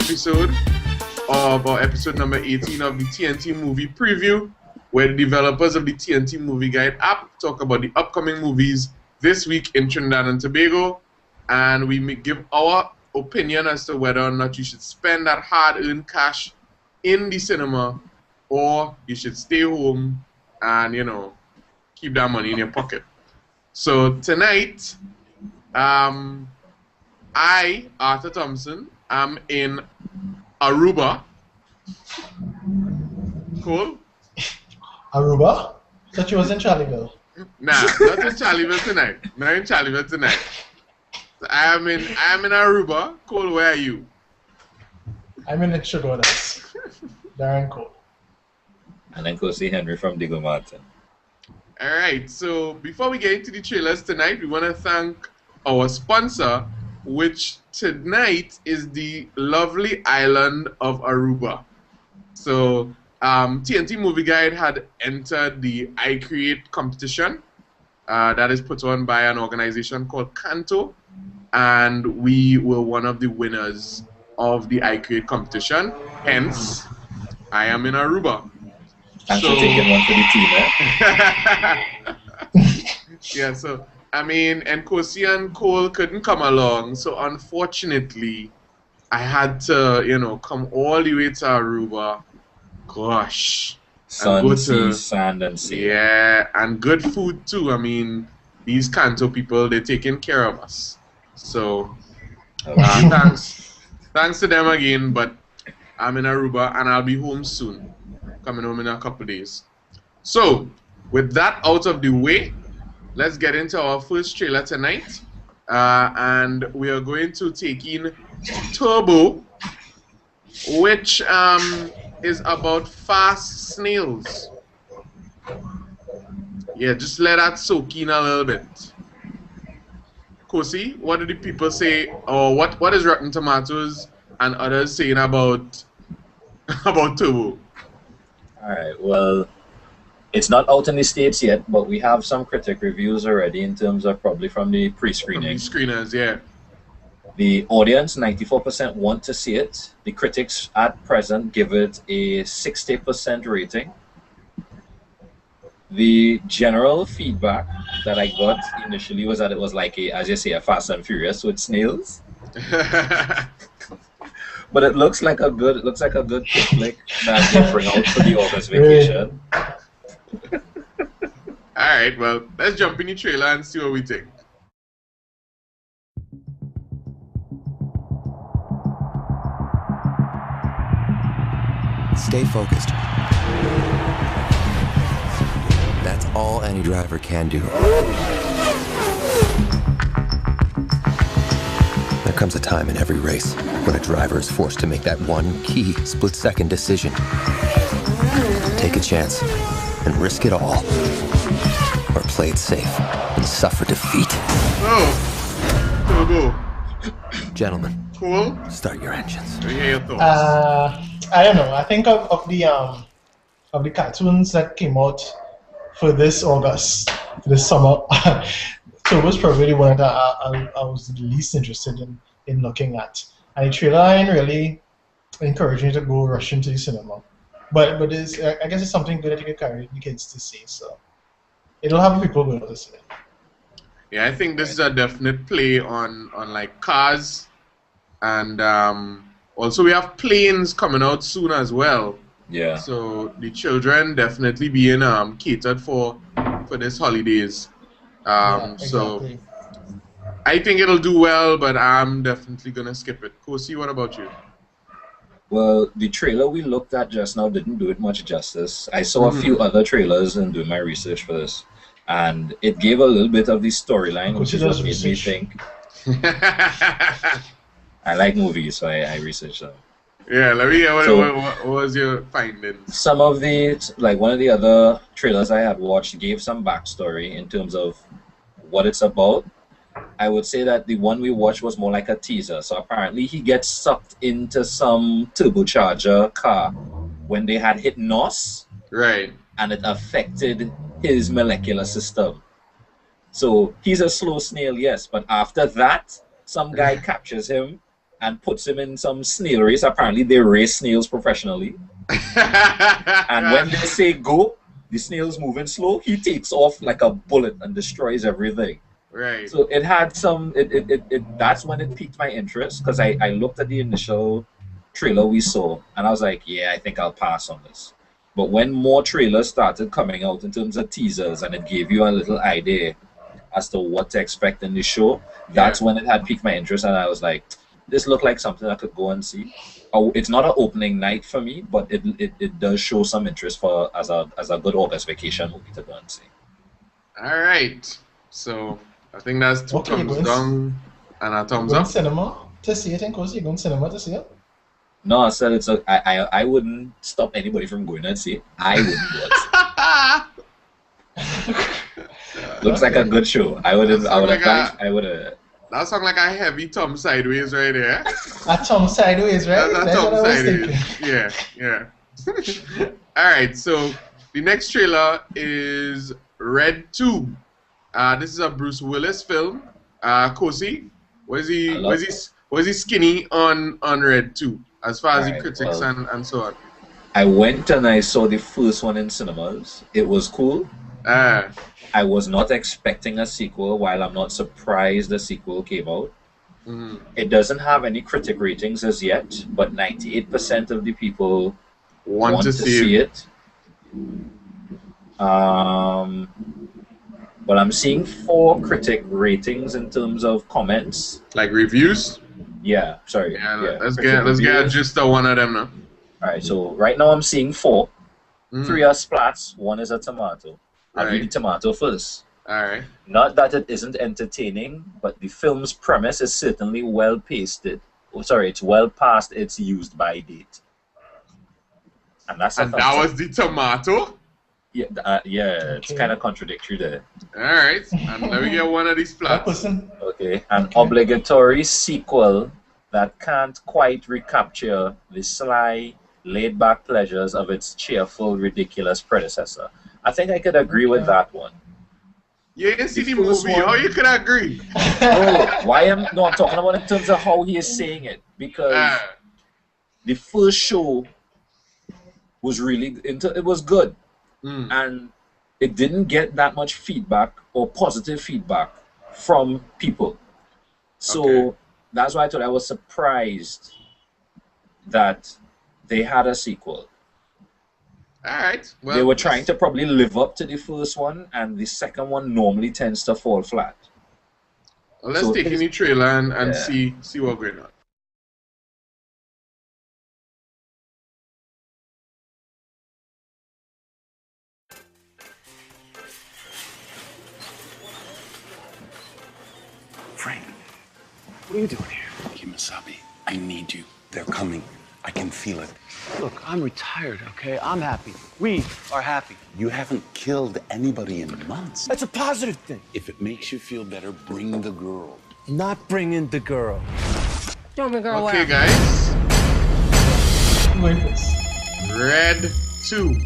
episode of our episode number 18 of the TNT Movie Preview, where the developers of the TNT Movie Guide app talk about the upcoming movies this week in Trinidad and Tobago, and we may give our opinion as to whether or not you should spend that hard-earned cash in the cinema, or you should stay home and, keep that money in your pocket. So tonight, I, Arthur Thompson, am in Aruba. Cool? Aruba? Thought you was in Charlieville. Nah, not in Charlieville tonight. Not in Charlieville tonight. So I am in Aruba. Cole, where are you? I'm in Chagodas. Darren Cole. And then go see Henry from Diego Martin. Alright, so before we get into the trailers tonight, we want to thank our sponsor, which tonight is the lovely island of Aruba. So TNT Movie Guide had entered the I Create competition that is put on by an organization called Canto, and we were one of the winners of the I Create competition. Hence, I am in Aruba. Thanks for taking one for the team, Yeah, so Nkosi and Cole couldn't come along, so unfortunately, I had to, come all the way to Aruba. Gosh. Sun, sea, sand, and sea. Yeah, and good food too. These Kanto people, they're taking care of us. So, thanks to them again, but I'm in Aruba and I'll be home soon. Coming home in a couple days. So, with that out of the way, let's get into our first trailer tonight. And we are going to take in Turbo, which is about fast snails. Yeah, just let that soak in a little bit. Kosi, what do the people say, or what is Rotten Tomatoes and others saying about Turbo? Alright, well, it's not out in the States yet, but we have some critic reviews already in terms of probably from the pre-screening. From the screeners, yeah. The audience, 94% want to see it. The critics at present give it a 60% rating. The general feedback that I got initially was that it was like a, as you say, a Fast and Furious with snails. But it looks like a good kid flick that they bring out for the August vacation. Alright, well, let's jump in the trailer and see what we think. Stay focused. That's all any driver can do. There comes a time in every race when a driver is forced to make that one key split-second decision. Take a chance and risk it all, or play it safe and suffer defeat. Oh, Turbo. Gentlemen, Cool. start your engines. Let me hear your thoughts. I don't know. I think of the cartoons that came out for this August, this summer. Turbo's probably one that I was the least interested in looking at. And the trailer ain't really encouraging you to go rush into the cinema. But it's, I guess it's something good that you can carry the kids to see. So it'll have people going to see it. Yeah, I think this is a definite play on like cars, and also we have planes coming out soon as well. Yeah. So the children definitely being catered for this holidays. Yeah, So exactly. I think it'll do well, but I'm definitely gonna skip it. Kosi, what about you? Well, the trailer we looked at just now didn't do it much justice. I saw a few other trailers and doing my research for this, and it gave a little bit of the storyline, which is what made me think. I like movies, so I researched them. Yeah, let me hear what was your findings? Some of the, like one of the other trailers I had watched gave some backstory in terms of what it's about. I would say that the one we watched was more like a teaser. So apparently he gets sucked into some turbocharger car when they had hit NOS. Right. And it affected his molecular system. So he's a slow snail, yes, but after that, some guy captures him and puts him in some snail race. Apparently, they race snails professionally. And when they say go, the snail's moving slow. He takes off like a bullet and destroys everything. Right. So it had some. That's when it piqued my interest, because I looked at the initial trailer we saw, and I was like, yeah, I think I'll pass on this. But when more trailers started coming out in terms of teasers, and it gave you a little idea as to what to expect in the show, that's when it had piqued my interest, and I was like, this looked like something I could go and see. Oh, it's not an opening night for me, but it does show some interest for as a good August vacation movie to go and see. All right. So I think that's two thumbs down and a thumbs Going up. cinema to see it in Costa? You going cinema to see it? No, I said I wouldn't stop anybody from going and see it. I wouldn't go and see it. Looks like a good show. I would have. That sounds like a heavy thumb sideways right there. A thumb sideways, right? That's a thumb sideways. Yeah. All right. So the next trailer is Red 2. This is a Bruce Willis film. Kosi, was he skinny on Red 2 as far as the critics and so on? I went and I saw the first one in cinemas. It was cool. I was not expecting a sequel, while I'm not surprised the sequel came out. It doesn't have any critic ratings as yet, but 98% of the people want to see it. But I'm seeing 4 critic ratings in terms of comments. Like reviews? Yeah, sorry. Yeah. Let's get just one of them now. Alright, so right now I'm seeing 4. 3 are splats, 1 is a tomato. I'll read the tomato first. Alright. Not that it isn't entertaining, but the film's premise is certainly well pasted. Oh, sorry, it's well past its used by date. And that's that was the tomato? Yeah, it's kind of contradictory there. Alright, and let me get one of these plots. Okay, an obligatory sequel that can't quite recapture the sly, laid-back pleasures of its cheerful, ridiculous predecessor. I think I could agree with that one. You didn't see the movie, how you could agree? I'm talking about in terms of how he is saying it, because the first show was it was good, and it didn't get that much feedback or positive feedback from people. So that's why I thought I was surprised that they had a sequel. Alright. Well, they were trying to probably live up to the first one, and the second one normally tends to fall flat. Well, let's take in the trailer and see what's going on. Frank, what are you doing here? Kimasabi, I need you. They're coming. I can feel it. Look, I'm retired, okay? I'm happy. We are happy. You haven't killed anybody in months. That's a positive thing. If it makes you feel better, bring the girl. Not bringing the girl. Don't bring girl Okay, guys. Wait. Red 2.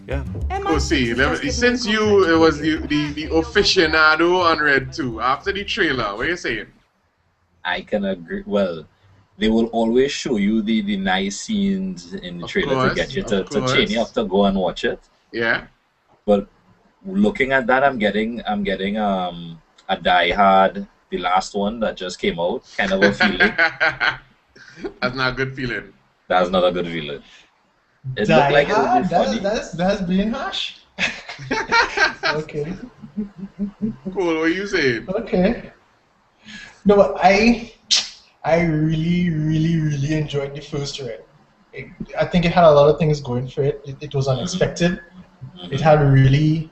Yeah. Go see. Since it was the aficionado on Red 2, after the trailer, what are you saying? I can agree. Well, they will always show you the nice scenes in the trailer to get you to chain you up to go and watch it. Yeah. But looking at that, I'm getting a Die Hard, the last one that just came out, kind of a feeling. That's not a good feeling. That's not a good feeling. It Die looked like Hard? it would be funny. That's being harsh. Okay. Cool, what are you saying? Okay. No, but I really, really, really enjoyed the first Red. I think it had a lot of things going for it. It was unexpected. It had really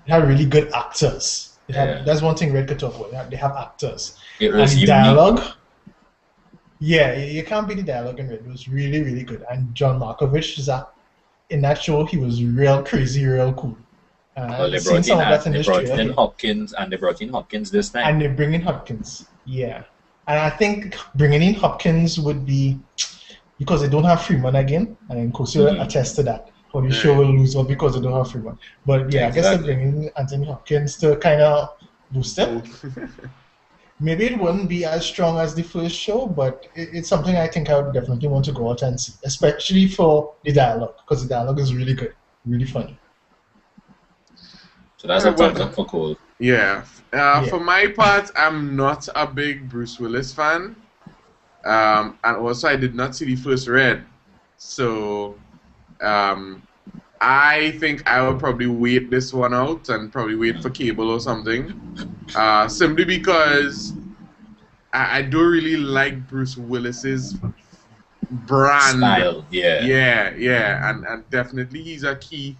good actors. That's one thing Red could talk about. They have actors. It was and unique. dialogue. Yeah, you can't beat the dialogue in Red. It was really, really good. And John Malkovich in that show, he was real crazy, real cool. Well, they brought in Hopkins, and they brought in Hopkins this time. And they bring in Hopkins, yeah. And I think bringing in Hopkins would be because they don't have Freeman again, and then Kosi will attest to that. Or the show will lose out because they don't have Freeman. But yeah, I guess they're bringing Anthony Hopkins to kind of boost it. maybe it wouldn't be as strong as the first show, but it's something I think I would definitely want to go out and see, especially for the dialogue, because the dialogue is really good, really funny. So that's a thumbs up for Cole. Yeah. For my part, I'm not a big Bruce Willis fan. And also, I did not see the first Red. So, I think I will probably wait this one out and probably wait for cable or something. Simply because I don't really like Bruce Willis's brand. Style, yeah. Yeah. And definitely he's a key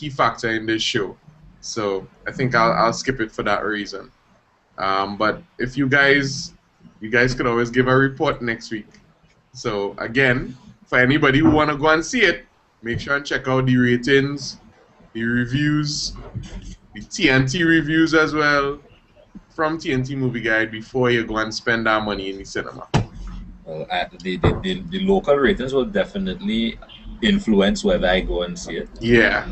factor in this show. So I think I'll skip it for that reason. But if you guys could always give a report next week. So again, for anybody who want to go and see it, make sure and check out the ratings, the reviews, the TNT reviews as well from TNT Movie Guide before you go and spend that money in the cinema. Well, the local ratings will definitely influence whether I go and see it. Yeah.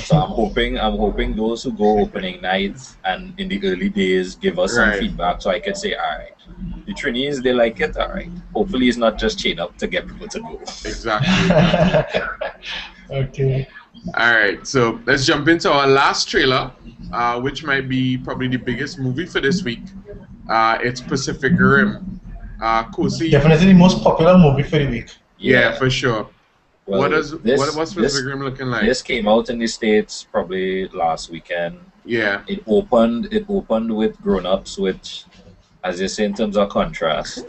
So I'm hoping those who go opening nights and in the early days give us some feedback so I can say, all right, the Trinis, they like it, all right. Hopefully it's not just chain up to get people to go. Exactly. Okay. All right, so let's jump into our last trailer, which might be probably the biggest movie for this week. It's Pacific Rim. Kosi, Definitely the most popular movie for the week. Yeah, for sure. Well, what's Pacific Rim looking like? This came out in the States probably last weekend. Yeah. It opened with grown-ups, which, as you say, in terms of contrast.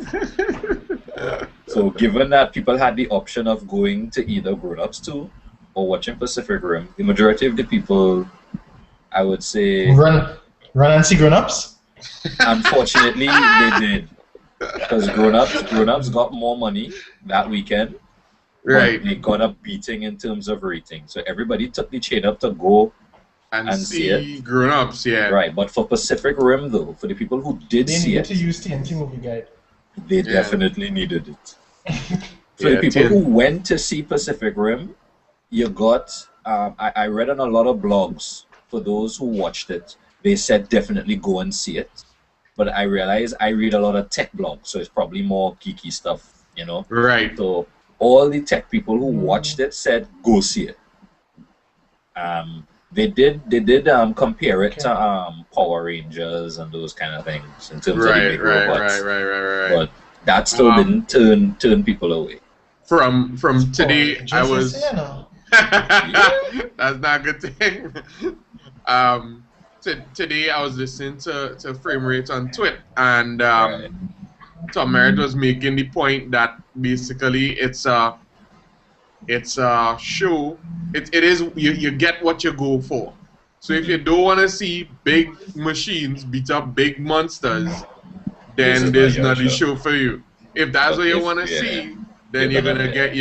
So given that people had the option of going to either grown-ups 2 or watching Pacific Rim, the majority of the people, I would say, run and see grown-ups. Unfortunately, they did, because grown-ups got more money that weekend. Right. But they got a beating in terms of rating. So everybody took the chain up to go and see it. Grown-ups, yeah. Right, but for Pacific Rim, though, for the people who did see it, they needed to use TNT Movie Guide. They definitely needed it. For the people who went to see Pacific Rim, you got, I read on a lot of blogs, for those who watched it, they said definitely go and see it. But I realized I read a lot of tech blogs, so it's probably more geeky stuff, you know? Right. So all the tech people who watched it said go see it. They did compare it to Power Rangers and those kind of things in terms of the big robots. Right. But that still didn't turn people away. From today, I was. Yeah. That's not a good thing. Today I was listening to Frame Rate on Twitter, and Tom Merritt was making the point that basically it's a show. It is you get what you go for. So if you don't want to see big machines beat up big monsters, then there's not the show for you. If that's what you want to see, then you're gonna get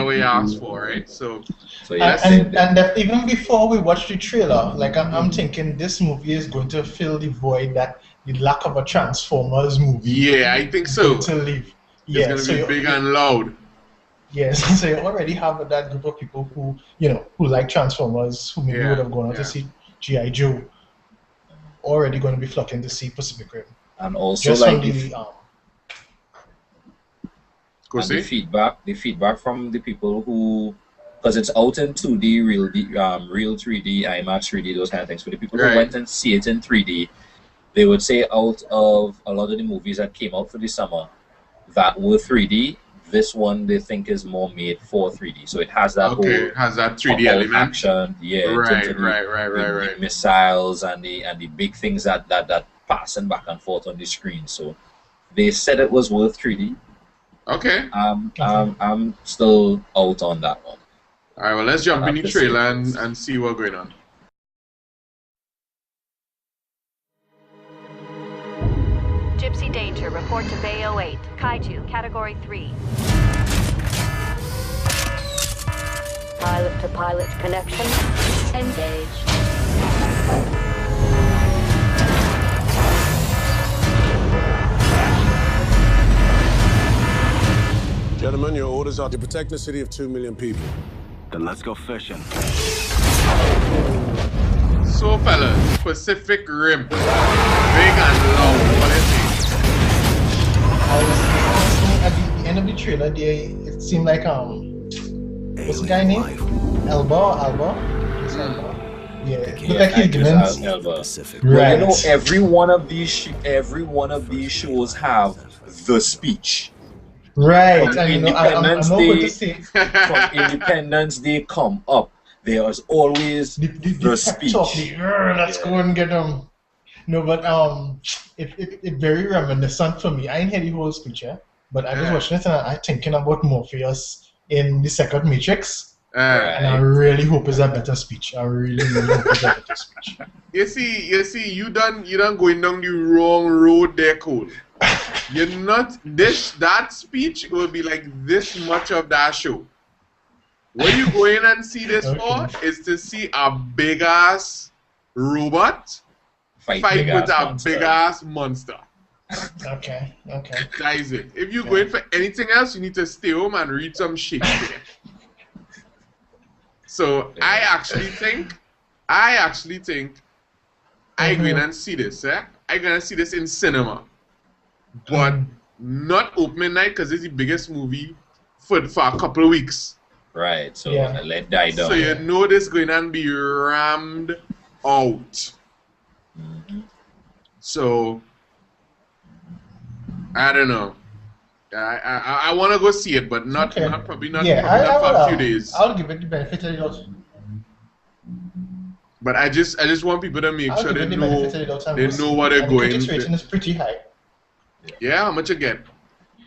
what you asked for, right? So and even before we watch the trailer, like I'm thinking this movie is going to fill the void that the lack of a Transformers movie. Yeah, I think so. To leave. It's gonna be big and loud. Yes, so you already have that group of people who like Transformers, who maybe would have gone out to see G.I. Joe, already going to be flocking to see Pacific Rim. And also just like the feedback from the people who, because it's out in 2D, real 3D, IMAX 3D, those kind of things. For the people who went and see it in 3D, they would say out of a lot of the movies that came out for the summer that were 3D, this one they think is more made for 3D. So it has that whole it has that 3D element. Action, right. The missiles and the big things that passing back and forth on the screen. So they said it was worth 3D. Okay. I'm still out on that one. All right, well, let's jump in the trailer and see what's going on. Gypsy Danger, report to Bay 08. Kaiju, Category 3. Pilot-to-pilot connection. Engaged. Gentlemen, your orders are to protect the city of 2 million people. Then let's go fishing. So, fellas, Pacific Rim. Big and long. What do you think? At the end of the trailer, it seemed like what's the guy name? Alba. It's Alba. Yeah, it looked like he's given. Right. You know, every one of these shows have the speech. Right. From And Independence I'm not going to Day, say. from Independence Day come up, there's always the speech. Let's go and get them. No, but it very reminiscent for me. I didn't hear the whole speech, but I was watching it and I thinking about Morpheus in the second Matrix. And I really hope it's a better speech. I really hope it's a better speech. You see, you done going down the wrong road there, Cole. You're not that speech will be like this much of that show. What you go in and see this for is to see a big ass robot fight with a big ass monster. Okay. That is it. If you go in for anything else, you need to stay home and read some Shakespeare. So I actually think I'm going and see this. I'm going to see this in cinema. But not opening night because it's the biggest movie for a couple of weeks. Right, so let die down. So you know this going to be rammed out. So I don't know. I want to go see it, but probably not for a few days. I'll give it the benefit of the doubt. But I just want people to make sure they know what they're going. The rating is pretty high. Yeah, how much you get?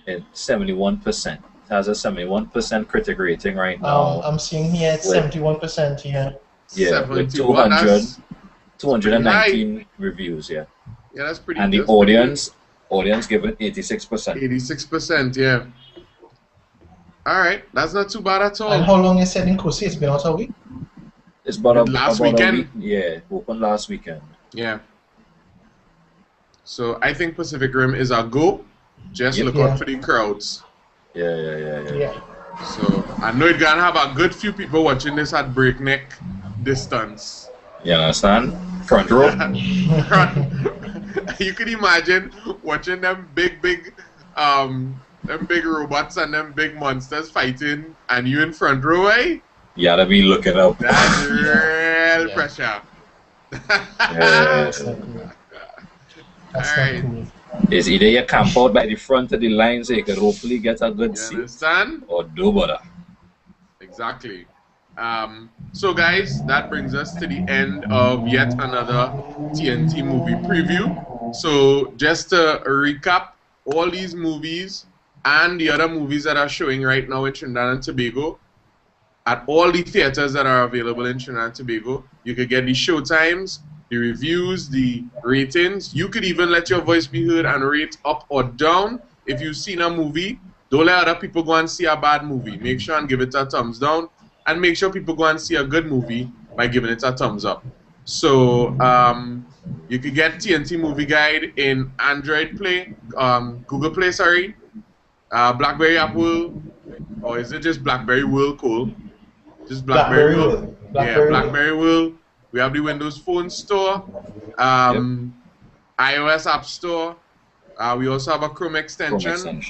It's 71%. It has a 71% critic rating right now. I'm seeing here it's 71% here. Yeah, with 219 reviews. Yeah. Yeah, that's pretty. And the audience give it 86%. 86%, yeah. All right, that's not too bad at all. And how long is it in Kosi? It's been out a week. It's about last weekend. Yeah, open last weekend. Yeah. So I think Pacific Rim is a go. Just look out for the crowds. Yeah. So I know you're gonna have a good few people watching this at breakneck distance. You understand? Front row. You can imagine watching them big robots and them big monsters fighting, and you in front row, eh? You gotta be looking up. That's real pressure. That's Alright. cool. It's either you camp out by the front of the line so you can hopefully get a good seat. Understand? Or do better. Exactly. So guys, that brings us to the end of yet another TNT movie preview. So just to recap, all these movies and the other movies that are showing right now in Trinidad and Tobago, at all the theaters that are available in Trinidad and Tobago, you could get the show times, the reviews, the ratings. You could even let your voice be heard and rate up or down. If you've seen a movie, don't let other people go and see a bad movie. Make sure and give it a thumbs down. And make sure people go and see a good movie by giving it a thumbs up. So you could get TNT Movie Guide in Android Play, Google Play, sorry, BlackBerry Apple, or is it just BlackBerry World, Cole? Just BlackBerry World. Yeah, BlackBerry World. We have the Windows Phone Store, iOS App Store. We also have a Chrome extension.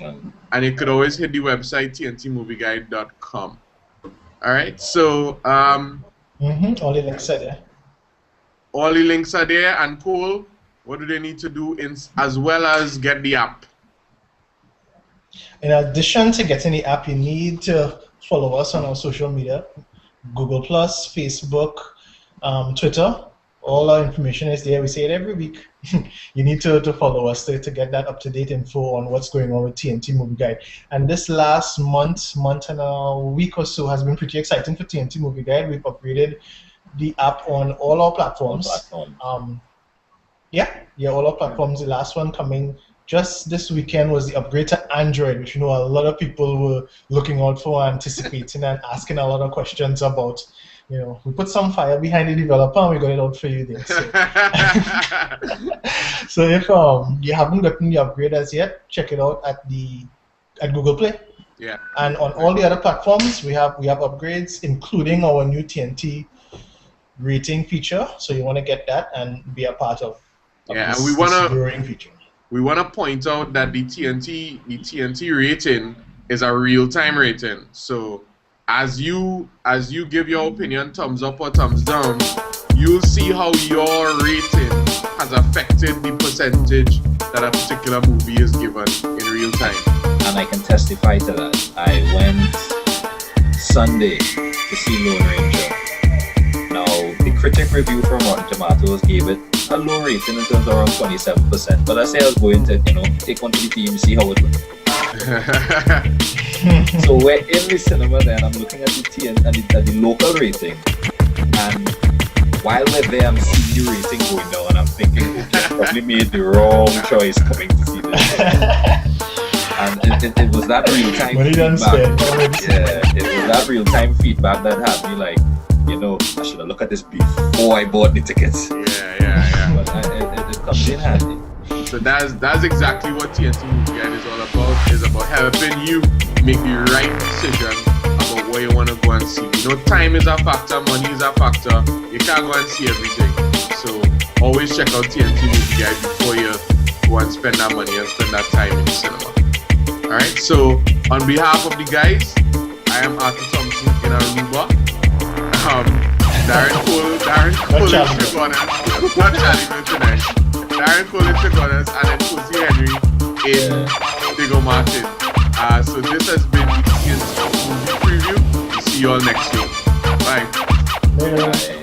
And you could always hit the website tntmovieguide.com. Alright, so all the links are there. All the links are there, and Cole, what do they need to do as well as get the app? In addition to getting the app, you need to follow us on our social media, Google+, Facebook, Twitter. All our information is there. We say it every week. You need to follow us to get that up-to-date info on what's going on with TNT Movie Guide. And this last month and a week or so has been pretty exciting for TNT Movie Guide. We've upgraded the app on all our platforms. All our platforms. The last one coming just this weekend was the upgrade to Android, which a lot of people were looking out for, anticipating, and asking a lot of questions about. We put some fire behind the developer and we got it out for you there. So if you haven't gotten the upgrade as yet, check it out at Google Play. Yeah. And on all the other platforms, we have upgrades, including our new TNT rating feature, so you want to get that and be a part of and this growing feature. We want to point out that the TNT rating is a real-time rating. So as you give your opinion, thumbs up or thumbs down, you'll see how your rating has affected the percentage that a particular movie is given in real time. And I can testify to that. I went Sunday to see Lone Ranger. Now, the critic review from Rotten Tomatoes gave it a low rating in terms of around 27%. But I say I was going to, take one to the team, see how it went. So we're in the cinema then, I'm looking at the local rating. And while we're there, I'm seeing the rating going down, and I'm thinking, okay, I probably made the wrong choice coming to see this. And it was that real-time feedback. Yeah, it was that real-time feedback that had me like, I should have looked at this before I bought the tickets. Yeah. But it comes in handy. So that's exactly what TNT Movie Guide is all about. It's about helping you make the right decision about where you want to go and see. Time is a factor, money is a factor. You can't go and see everything. So always check out TNT Movie Guide before you go and spend that money and spend that time in the cinema. Alright, so on behalf of the guys, I am Arthur Thompson in Aruba. Darren Cole is Chigonas. Not Charlie tonight. Darren Cole is Chigonas, and then Cozy Henry in Diego Martin. So this has been the TNT Movie Preview. See you all next week. Bye. Bye.